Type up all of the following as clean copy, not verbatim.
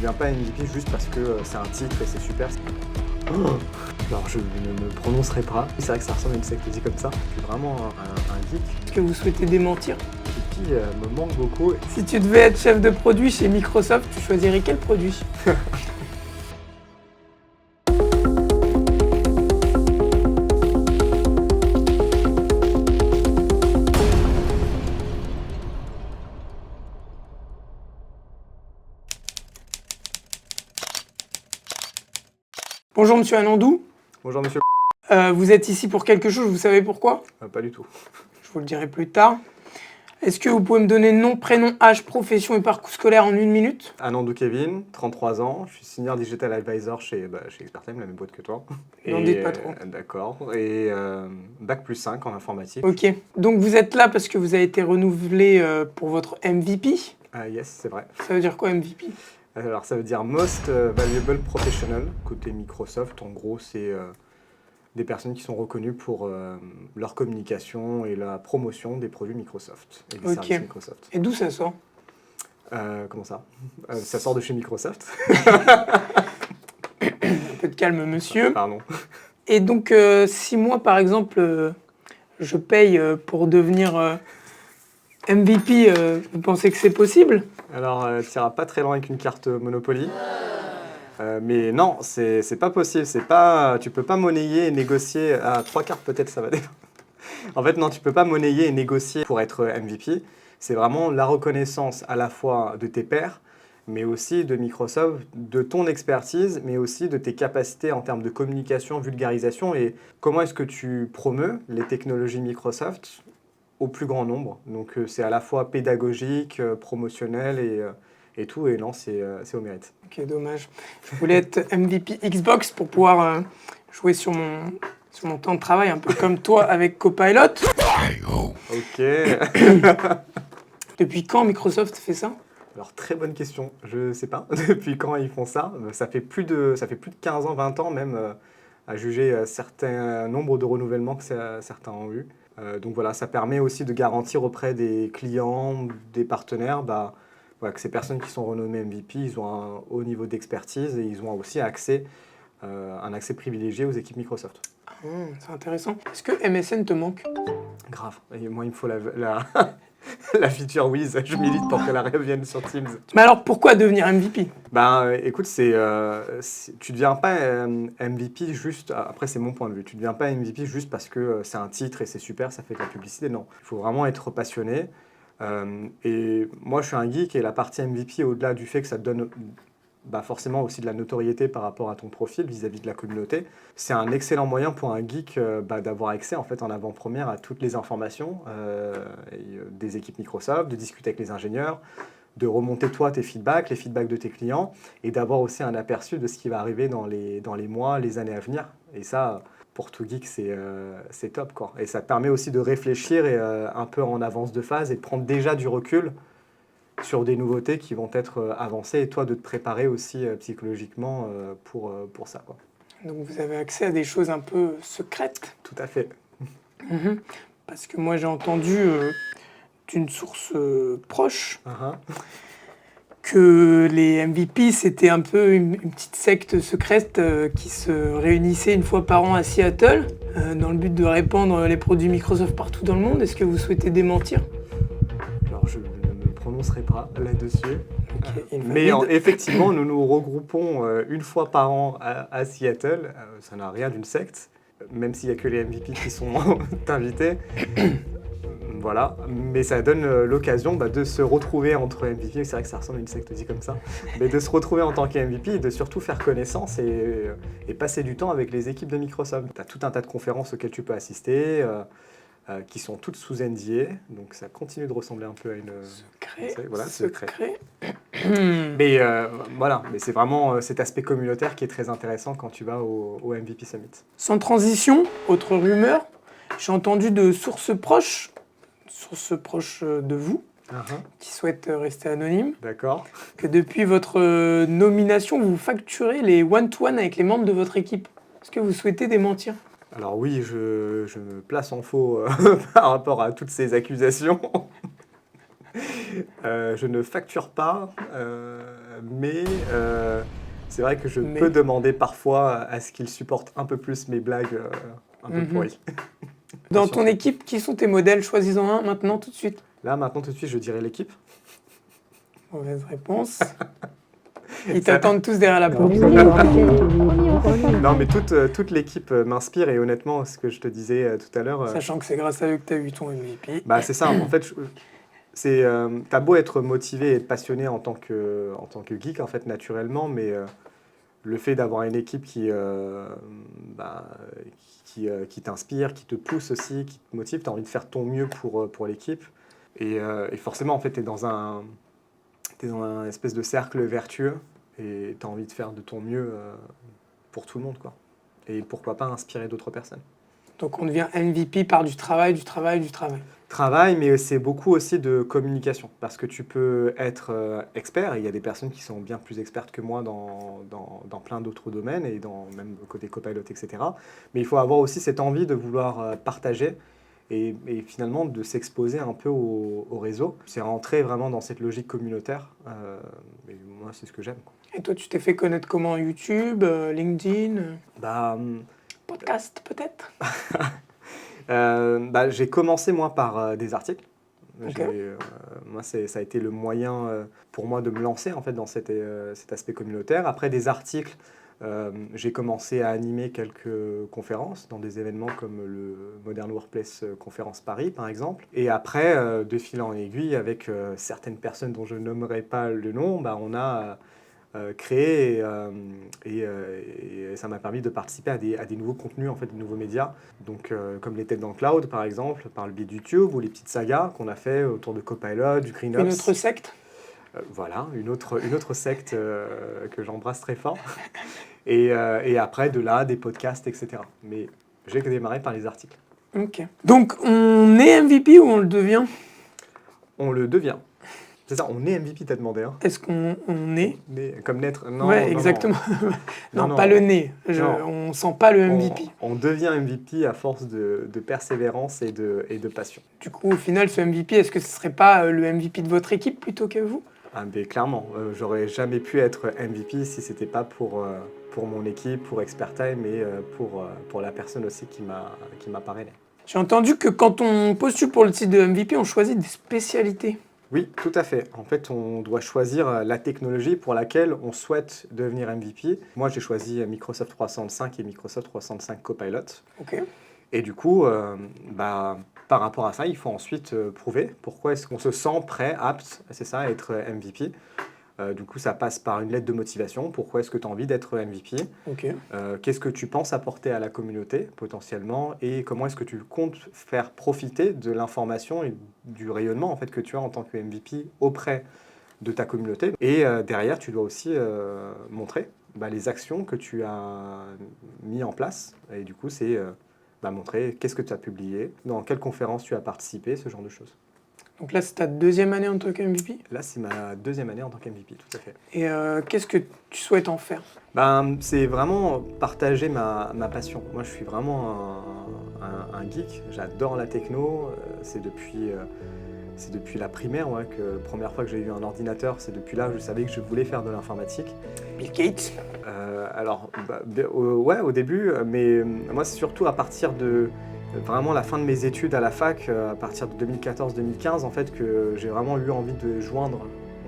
deviens pas MVP juste parce que c'est un titre et c'est super. Alors je ne me prononcerai pas. C'est vrai que ça ressemble à une secte dit comme ça. Je suis vraiment un geek. Est-ce que vous souhaitez démentir? Qui me manque beaucoup. Si tu devais être chef de produit chez Microsoft, tu choisirais quel produit? Bonjour Monsieur Anandou. Bonjour monsieur. Vous êtes ici pour quelque chose, vous savez pourquoi? Pas du tout. Je vous le dirai plus tard. Est-ce que vous pouvez me donner nom, prénom, âge, profession et parcours scolaire en 1 minute? Anandou Kevin, 33 ans, je suis senior digital advisor chez Expertime, la même boîte que toi. N'en dites pas trop. D'accord. Et bac plus 5 en informatique. Ok. Donc vous êtes là parce que vous avez été renouvelé pour votre MVP. Yes, c'est vrai. Ça veut dire quoi MVP? Alors ça veut dire Most Valuable Professional, côté Microsoft. En gros, c'est des personnes qui sont reconnues pour leur communication et la promotion des produits Microsoft et des services Microsoft. Et d'où ça sort? Comment ça? Ça sort de chez Microsoft. Un peu de calme, monsieur. Pardon. Et donc, si moi, par exemple, je paye pour devenir MVP, vous pensez que c'est possible? Alors, tu n'iras pas très loin avec une carte Monopoly. Mais non, c'est pas possible. Tu peux pas monnayer et négocier. À 3 cartes, peut-être, ça va dépendre. En fait, non, tu peux pas monnayer et négocier pour être MVP. C'est vraiment la reconnaissance à la fois de tes pairs, mais aussi de Microsoft, de ton expertise, mais aussi de tes capacités en termes de communication, vulgarisation et comment est-ce que tu promeus les technologies Microsoft au plus grand nombre. Donc c'est à la fois pédagogique, promotionnel et tout, et non, c'est au mérite. Ok, dommage. Je voulais être MVP Xbox pour pouvoir jouer sur mon temps de travail, un peu comme toi avec Copilot. Ok. Depuis quand Microsoft fait ça? Alors, très bonne question. Je sais pas depuis quand ils font ça. Ça fait plus de 15 ans, 20 ans même, à juger certains nombres de renouvellements que certains ont eu. Donc voilà, ça permet aussi de garantir auprès des clients, des partenaires, voilà, que ces personnes qui sont renommées MVP, ils ont un haut niveau d'expertise et ils ont aussi un accès privilégié aux équipes Microsoft. C'est intéressant. Est-ce que MSN te manque? Grave. Et moi, il me faut la feature Wiz. Je milite pour qu'elle revienne sur Teams. Mais alors, pourquoi devenir MVP? Écoute, tu deviens pas MVP juste. Après, c'est mon point de vue. Tu deviens pas MVP juste parce que c'est un titre et c'est super, ça fait de la publicité. Non, il faut vraiment être passionné. Et moi, je suis un geek et la partie MVP, au-delà du fait que ça te donne forcément aussi de la notoriété par rapport à ton profil vis-à-vis de la communauté, c'est un excellent moyen pour un geek d'avoir accès en fait en avant-première à toutes les informations des équipes Microsoft, de discuter avec les ingénieurs, de remonter toi tes feedbacks, les feedbacks de tes clients et d'avoir aussi un aperçu de ce qui va arriver dans les mois, les années à venir. Et ça, pour tout geek, c'est top, quoi. Et ça te permet aussi de réfléchir un peu en avance de phase et de prendre déjà du recul sur des nouveautés qui vont être avancées et toi de te préparer aussi psychologiquement pour ça, quoi. Donc vous avez accès à des choses un peu secrètes? Tout à fait. Parce que moi j'ai entendu d'une source proche que les MVP c'était un peu une petite secte secrète qui se réunissait une fois par an à Seattle dans le but de répandre les produits Microsoft partout dans le monde. Est-ce que vous souhaitez démentir? Alors je ne me prononcerai pas là-dessus. Okay, mais effectivement, nous nous regroupons une fois par an à Seattle. Ça n'a rien d'une secte, même s'il n'y a que les MVP qui sont invités. Voilà, mais ça donne l'occasion de se retrouver entre MVP. C'est vrai que ça ressemble à une secte dit comme ça, mais de se retrouver en tant qu'MVP et de surtout faire connaissance et passer du temps avec les équipes de Microsoft. Tu as tout un tas de conférences auxquelles tu peux assister. Qui sont toutes sous NDA, donc ça continue de ressembler un peu à une... Secret. Mais voilà, mais c'est vraiment cet aspect communautaire qui est très intéressant quand tu vas au MVP Summit. Sans transition, autre rumeur, j'ai entendu de sources proches de vous, qui souhaitent rester anonymes, d'accord, que depuis votre nomination, vous facturez les one-to-one avec les membres de votre équipe. Est-ce que vous souhaitez démentir? Alors oui, je me place en faux par rapport à toutes ces accusations. Je ne facture pas mais c'est vrai que je peux demander parfois à ce qu'ils supportent un peu plus mes blagues un peu pourries. Dans ton équipe, qui sont tes modèles? Choisis-en un maintenant, tout de suite. Là, maintenant, tout de suite, je dirais l'équipe. Mauvaise réponse. Ils t'attendent tous derrière la porte. Non, mais toute l'équipe m'inspire et honnêtement, ce que je te disais tout à l'heure... Sachant que c'est grâce à eux que tu as eu ton MVP. Bah, c'est ça, en fait, t'as beau être motivé et être passionné en tant que geek, en fait, naturellement, mais le fait d'avoir une équipe qui t'inspire, qui te pousse aussi, qui te motive, tu as envie de faire ton mieux pour l'équipe. Et forcément, en fait, t'es dans un espèce de cercle vertueux et tu as envie de faire de ton mieux pour tout le monde, quoi. Et pourquoi pas inspirer d'autres personnes. Donc on devient MVP par du travail. Travail, mais c'est beaucoup aussi de communication, parce que tu peux être expert, et il y a des personnes qui sont bien plus expertes que moi dans plein d'autres domaines, et même côté Copilot, etc. Mais il faut avoir aussi cette envie de vouloir partager, et finalement de s'exposer un peu au réseau. C'est rentrer vraiment dans cette logique communautaire, et moi c'est ce que j'aime, quoi. Et toi, tu t'es fait connaître comment? YouTube, LinkedIn, podcast peut-être? J'ai commencé moi par des articles. Okay. Moi, ça a été le moyen pour moi de me lancer en fait dans cet aspect communautaire. Après des articles, j'ai commencé à animer quelques conférences dans des événements comme le Modern Workplace Conférence Paris par exemple. Et après, de fil en aiguille, avec certaines personnes dont je nommerai pas le nom, on a créé et ça m'a permis de participer à des nouveaux contenus, en fait, des nouveaux médias, donc comme les Têtes dans le Cloud par exemple, par le biais de YouTube, ou les petites sagas qu'on a fait autour de Copilot, du GreenOps. Une autre secte? Voilà, une autre secte que j'embrasse très fort. Et après, de là, des podcasts, etc. Mais j'ai démarré par les articles. Ok. Donc, on est MVP ou on le devient? On le devient. C'est ça, on est MVP, t'as demandé. Hein. Est-ce qu'on est? Comme naître? Non, ouais, non, exactement. Non. non, pas le nez. On sent pas le MVP. On devient MVP à force de persévérance et de passion. Du coup, au final, ce MVP, est-ce que ce serait pas le MVP de votre équipe plutôt que vous? Clairement, j'aurais jamais pu être MVP si c'était pas pour mon équipe, pour Expertime et pour la personne aussi qui m'a parrainé. J'ai entendu que quand on postule pour le titre de MVP, on choisit des spécialités. Oui, tout à fait. En fait, on doit choisir la technologie pour laquelle on souhaite devenir MVP. Moi, j'ai choisi Microsoft 365 et Microsoft 365 Copilot. Ok. Et du coup, par rapport à ça, il faut ensuite prouver pourquoi est-ce qu'on se sent prêt, apte, c'est ça, à être MVP. Du coup, ça passe par une lettre de motivation. Pourquoi est-ce que tu as envie d'être MVP? Ok. Qu'est-ce que tu penses apporter à la communauté, potentiellement? Et comment est-ce que tu comptes faire profiter de l'information et du rayonnement en fait, que tu as en tant que MVP auprès de ta communauté? Et derrière, tu dois aussi montrer les actions que tu as mis en place. Et du coup, c'est montrer qu'est-ce que tu as publié, dans quelle conférence tu as participé, ce genre de choses. Donc là, c'est ta deuxième année en tant que MVP? Là, c'est ma deuxième année en tant qu'MVP, tout à fait. Et qu'est-ce que tu souhaites en faire? C'est vraiment partager ma passion. Moi, je suis vraiment un geek. J'adore la techno. C'est depuis la primaire, que la première fois que j'ai eu un ordinateur, c'est depuis là que je savais que je voulais faire de l'informatique. Bill Gates? Au début, mais moi, c'est surtout à partir de vraiment la fin de mes études à la fac, à partir de 2014-2015, en fait, que j'ai vraiment eu envie de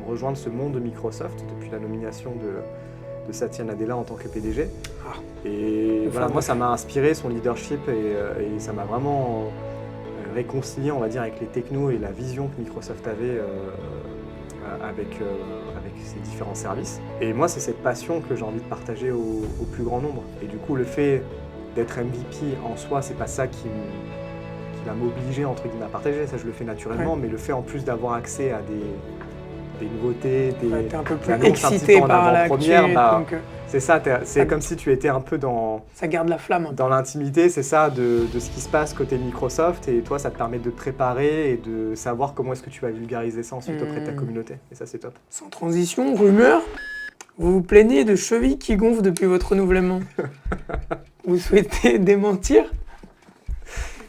rejoindre ce monde de Microsoft depuis la nomination de Satya Nadella en tant que PDG. Et voilà, moi, ça m'a inspiré, son leadership, et ça m'a vraiment réconcilié, on va dire, avec les technos et la vision que Microsoft avait avec ses différents services. Et moi, c'est cette passion que j'ai envie de partager au plus grand nombre. Et du coup, le fait d'être MVP en soi, c'est pas ça qui va m'obliger entre guillemets à partager, ça je le fais naturellement, mais le fait en plus d'avoir accès à des nouveautés, t'es un peu plus excité par l'actu, c'est ça, c'est comme si tu étais un peu ça garde la flamme dans l'intimité, c'est ça, de ce qui se passe côté Microsoft, et toi ça te permet de te préparer et de savoir comment est-ce que tu vas vulgariser ça ensuite auprès de ta communauté, et ça c'est top. Sans transition, rumeur, vous vous plaignez de chevilles qui gonflent depuis votre renouvellement. Vous souhaitez démentir?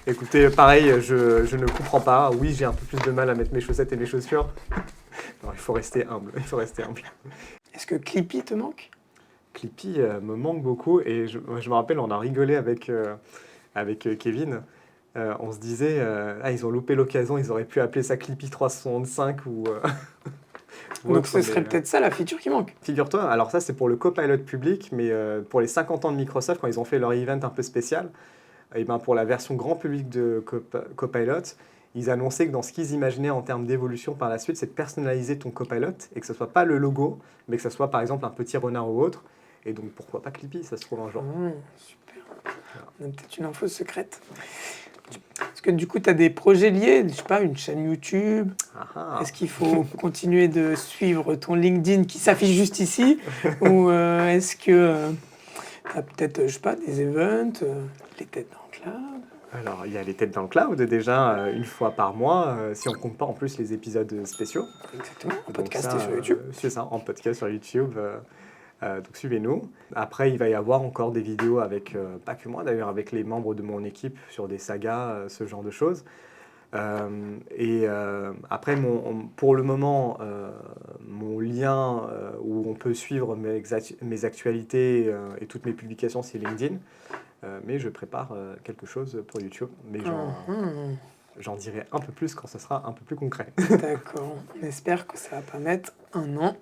Écoutez, pareil, je ne comprends pas. Oui, j'ai un peu plus de mal à mettre mes chaussettes et mes chaussures. Non, il faut rester humble. Est-ce que Clippy te manque? Clippy me manque beaucoup et je me rappelle, on a rigolé avec Kevin. On se disait, ah, ils ont loupé l'occasion, ils auraient pu appeler ça Clippy 365 ou Donc autre. ce serait peut-être ça la feature qui manque. Figure-toi, alors ça c'est pour le Copilot public, mais pour les 50 ans de Microsoft, quand ils ont fait leur event un peu spécial, et ben pour la version grand public de Copilot, ils annonçaient que dans ce qu'ils imaginaient en termes d'évolution par la suite, c'est de personnaliser ton Copilot et que ce soit pas le logo, mais que ce soit par exemple un petit renard ou autre. Et donc pourquoi pas Clippy, ça se trouve un jour. Super. On a peut-être une info secrète. Est-ce que du coup, tu as des projets liés, je sais pas, une chaîne YouTube? Est-ce qu'il faut continuer de suivre ton LinkedIn qui s'affiche juste ici? Ou est-ce que tu as peut-être, je sais pas, des events, les têtes dans le cloud? Alors, il y a les têtes dans le cloud déjà une fois par mois, si on compte pas en plus les épisodes spéciaux. Exactement, en Donc podcast ça, et sur YouTube. C'est ça, en podcast sur YouTube. Donc suivez-nous. Après, il va y avoir encore des vidéos avec, pas que moi d'ailleurs, avec les membres de mon équipe sur des sagas, ce genre de choses. Après, pour le moment, mon lien où on peut suivre mes actualités et toutes mes publications, c'est LinkedIn. Mais je prépare quelque chose pour YouTube. Mais j'en dirai un peu plus quand ce sera un peu plus concret. D'accord, on espère que ça va pas mettre un an.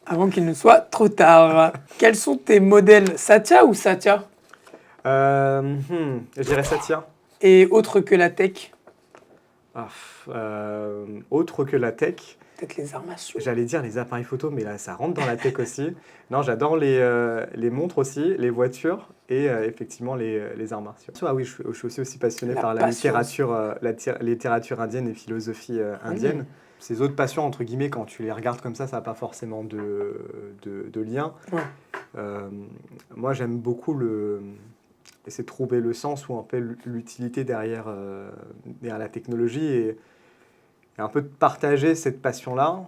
Avant qu'il ne soit trop tard. Quels sont tes modèles, Satya ou Satya? Je dirais Satya. Et autre que la tech? Autre que la tech. Peut-être les arts martiaux. J'allais dire les appareils photo, mais là, ça rentre dans la tech aussi. Non, j'adore les montres aussi, les voitures et effectivement les arts martiaux. Ah oui, je suis aussi passionné par la littérature indienne et philosophie indienne. Ces autres passions, entre guillemets, quand tu les regardes comme ça n'a pas forcément de lien. Ouais. Moi, j'aime beaucoup essayer de trouver le sens ou un peu l'utilité derrière la technologie et un peu de partager cette passion-là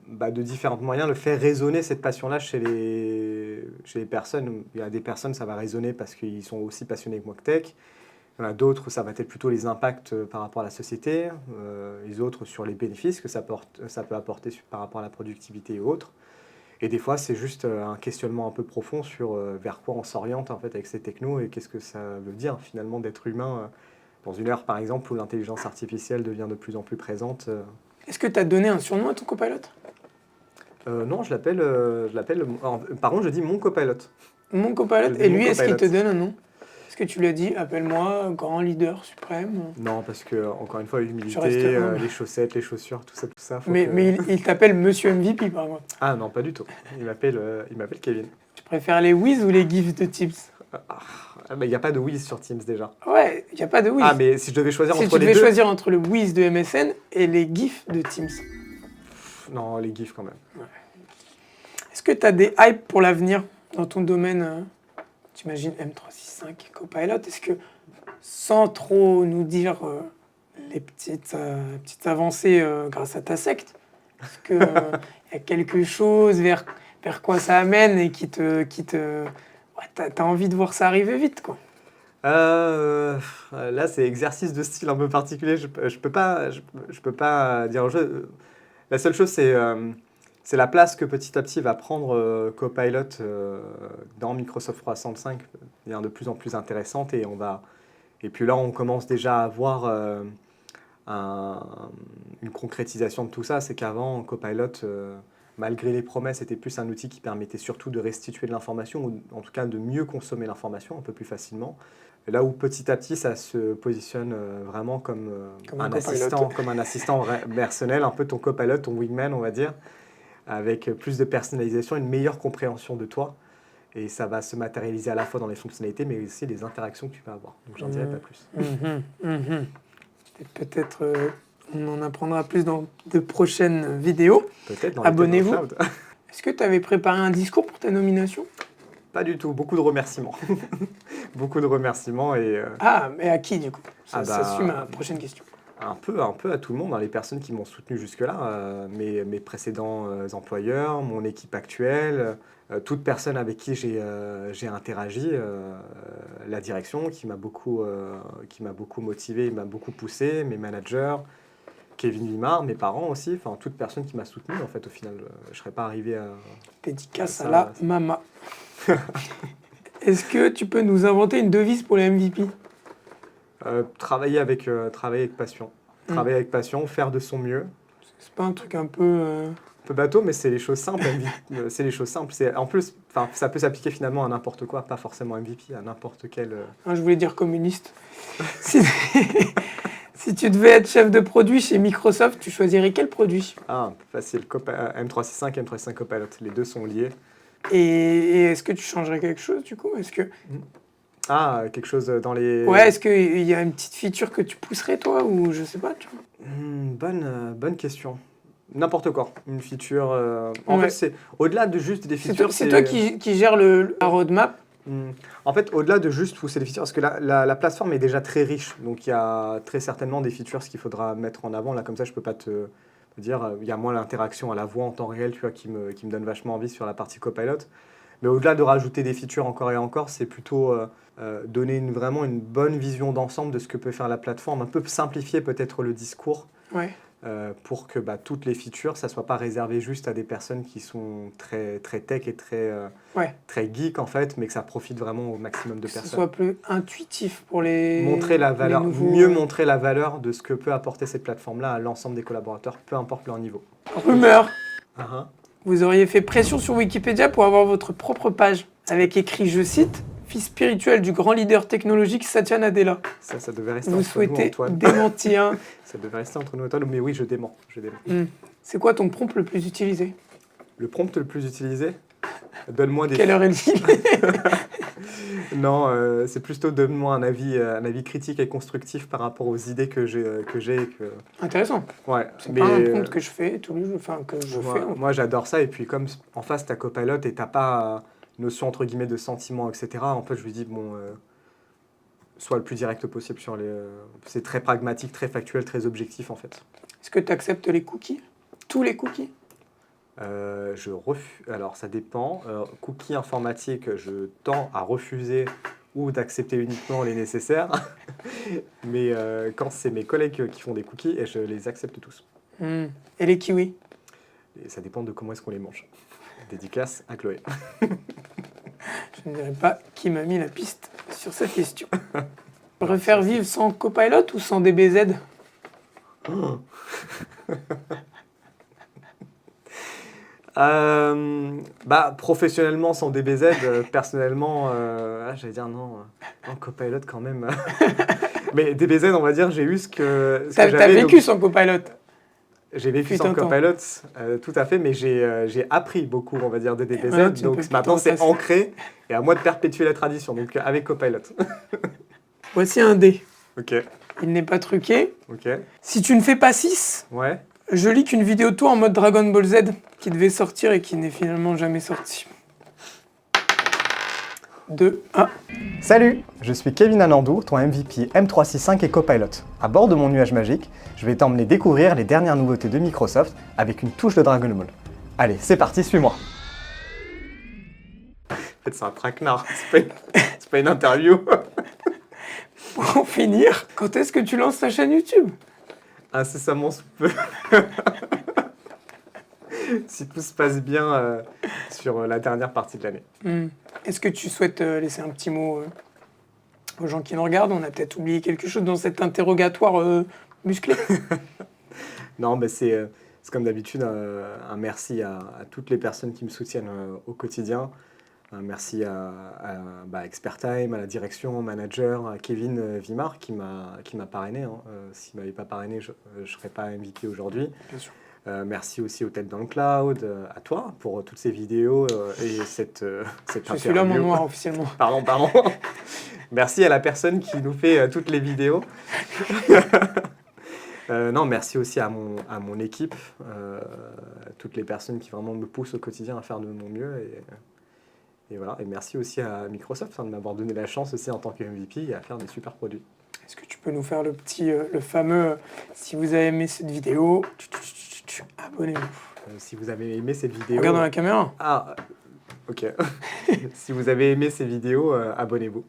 de différents moyens, le faire résonner cette passion-là chez les personnes. Il y a des personnes, ça va résonner parce qu'ils sont aussi passionnés que moi que tech. Il y en a d'autres, ça va être plutôt les impacts par rapport à la société, les autres sur les bénéfices que ça peut apporter par rapport à la productivité et autres. Et des fois, c'est juste un questionnement un peu profond sur vers quoi on s'oriente en fait avec ces technos et qu'est-ce que ça veut dire finalement d'être humain dans une ère, par exemple, où l'intelligence artificielle devient de plus en plus présente. Est-ce que tu as donné un surnom à ton copilote? Non, je l'appelle. Par contre, je dis mon copilote. Mon copilote. Et lui, est-ce qu'il te donne un nom? Est-ce que tu lui as dit, appelle-moi grand leader suprême? Non, parce que, encore une fois, l'humilité, les chaussettes, les chaussures, tout ça. Mais il t'appelle Monsieur MVP, par contre. Ah non, pas du tout. Il m'appelle Kevin. Tu préfères les whiz ou les gifs de Teams? Il n'y a pas de whiz sur Teams déjà. Ouais, il n'y a pas de whiz. Ah, mais si je devais choisir entre les deux... Si tu devais choisir entre le whiz de MSN et les gifs de Teams. Non, les gifs quand même. Ouais. Est-ce que tu as des hypes pour l'avenir dans ton domaine? T'imagines M365 Copilot? Est-ce que, sans trop nous dire les petites avancées grâce à ta secte, est-ce qu'il y a quelque chose vers quoi ça amène et qui te t'as envie de voir ça arriver vite, quoi? Là, c'est exercice de style un peu particulier. Je peux pas dire au jeu. La seule chose, c'est la place que petit à petit va prendre Copilot dans Microsoft 365 devient de plus en plus intéressante et puis là on commence déjà à voir une concrétisation de tout ça. C'est qu'avant Copilot, malgré les promesses, était plus un outil qui permettait surtout de restituer de l'information ou en tout cas de mieux consommer l'information un peu plus facilement. Et là où petit à petit ça se positionne vraiment comme un assistant personnel, un peu ton Copilot, ton wingman on va dire, avec plus de personnalisation, une meilleure compréhension de toi. Et ça va se matérialiser à la fois dans les fonctionnalités, mais aussi les interactions que tu vas avoir. Donc, j'en dirai pas plus. Peut-être on en apprendra plus dans de prochaines vidéos. Peut-être dans Abonnez-vous. Est-ce que tu avais préparé un discours pour ta nomination? Pas du tout. Beaucoup de remerciements. Beaucoup de remerciements. Mais à qui, du coup? Ça suit ma prochaine question. Un peu à tout le monde, les personnes qui m'ont soutenu jusque-là, mes précédents employeurs, mon équipe actuelle, toute personne avec qui j'ai interagi, la direction qui m'a beaucoup motivé, m'a beaucoup poussé, mes managers, Kevin Vimard, mes parents aussi, enfin toute personne qui m'a soutenu en fait au final. Je serais pas arrivé à... Dédicace Ça, à la mama. Est-ce que tu peux nous inventer une devise pour les MVP? Travailler avec passion. Travailler avec passion, faire de son mieux. C'est pas un truc un peu... Un peu bateau, mais c'est les choses simples. C'est les choses simples. En plus, ça peut s'appliquer finalement à n'importe quoi, pas forcément MVP, à n'importe quel... Ah, je voulais dire communiste. Si... si tu devais être chef de produit chez Microsoft, tu choisirais quel produit? Ah, facile. M365, M365 Copilot, les deux sont liés. Et est-ce que tu changerais quelque chose du coup? Est-ce que... Ah, quelque chose dans les... Ouais, est-ce qu'il y a une petite feature que tu pousserais toi ou je sais pas, tu vois? Bonne question. N'importe quoi. Une feature... En Ouais. fait, c'est au-delà de juste des features... C'est toi qui gères la roadmap. En fait, au-delà de juste pousser les features, parce que la plateforme est déjà très riche, donc il y a très certainement des features qu'il faudra mettre en avant. Là, comme ça, je peux pas te dire, il y a moins l'interaction à la voix en temps réel, tu vois, qui me donne vachement envie sur la partie Copilot. Mais au-delà de rajouter des features encore et encore, c'est plutôt donner vraiment une bonne vision d'ensemble de ce que peut faire la plateforme, un peu simplifier peut-être le discours. Ouais. Pour que toutes les features, ça ne soit pas réservé juste à des personnes qui sont très, très tech et très geek en fait, mais que ça profite vraiment au maximum de Que personnes. ce soit plus intuitif pour les Montrer la valeur, les nouveaux, mieux montrer la valeur de ce que peut apporter cette plateforme-là à l'ensemble des collaborateurs, peu importe leur niveau. Rumeur. Uh-huh. Vous auriez fait pression sur Wikipédia pour avoir votre propre page, avec écrit, je cite, fils spirituel du grand leader technologique Satya Nadella. Ça devait rester Vous entre souhaitez nous, Antoine. démentir. Ça devait rester entre nous, Antoine, mais oui, je dément. C'est quoi ton prompt le plus utilisé? Le prompt le plus utilisé? Donne-moi des... Quelle heure est-il? Non, c'est plutôt donne-moi un avis critique et constructif par rapport aux idées que j'ai. Intéressant. Ouais, C'est pas un prompt que je fais tous les jours, enfin que je fais. Moi, j'adore ça. Et puis, comme en face, t'as Copilot et t'as pas notion entre guillemets de sentiment, etc. En fait, je lui dis bon, sois le plus direct possible sur les. C'est très pragmatique, très factuel, très objectif en fait. Est-ce que tu acceptes les cookies? Tous les cookies? Je refuse. Alors, ça dépend. Cookies informatiques, je tends à refuser ou d'accepter uniquement les nécessaires. Mais quand c'est mes collègues qui font des cookies, je les accepte tous. Et les kiwis? Et ça dépend de comment est-ce qu'on les mange. Dédicace à Chloé. Je ne dirais pas qui m'a mis la piste sur cette question. Tu préfères vivre sans Copilot ou sans DBZ? Professionnellement sans DBZ, personnellement, j'allais dire non, Copilot quand même. Mais DBZ, on va dire, j'ai eu ce que T'as j'avais. vécu sans Copilot? J'ai vécu Putain, sans Copilot, tout à fait, mais j'ai appris beaucoup, on va dire, de DBZ. Donc maintenant, c'est ancré et à moi de perpétuer la tradition, donc avec Copilot. Voici un dé. Ok. Il n'est pas truqué. Ok. Si tu ne fais pas 6, ouais. Je lis qu'une vidéo de toi en mode Dragon Ball Z qui devait sortir et qui n'est finalement jamais sortie. 2, 1. Salut, je suis Kevin Anandou, ton MVP M365 et Copilot. À bord de mon nuage magique, je vais t'emmener découvrir les dernières nouveautés de Microsoft avec une touche de Dragon Ball. Allez, c'est parti, suis-moi. En fait, c'est un traquenard, c'est pas une interview. Pour finir, quand est-ce que tu lances ta chaîne YouTube? Incessamment sous peu. Si tout se passe bien sur la dernière partie de l'année. Est-ce que tu souhaites laisser un petit mot aux gens qui nous regardent? On a peut-être oublié quelque chose dans cet interrogatoire musclé. Non, mais c'est comme d'habitude un merci à toutes les personnes qui me soutiennent au quotidien. Un merci à Expertime, à la direction, au manager, à Kevin Vimard qui m'a parrainé. S'il ne m'avait pas parrainé, je ne serais pas MVP aujourd'hui. Bien sûr. Merci aussi au Tête dans le Cloud, à toi pour toutes ces vidéos et cette interview. Je suis l'homme en noir officiellement. Pardon. Merci à la personne qui nous fait toutes les vidéos. Non, merci aussi à mon équipe, toutes les personnes qui vraiment me poussent au quotidien à faire de mon mieux. Et voilà. Et merci aussi à Microsoft de m'avoir donné la chance aussi en tant que MVP et à faire des super produits. Est-ce que tu peux nous faire le fameux, si vous avez aimé cette vidéo, abonnez-vous. Si vous avez aimé cette vidéo... Regarde dans la caméra. Ah, ok. Si vous avez aimé ces vidéos, abonnez-vous.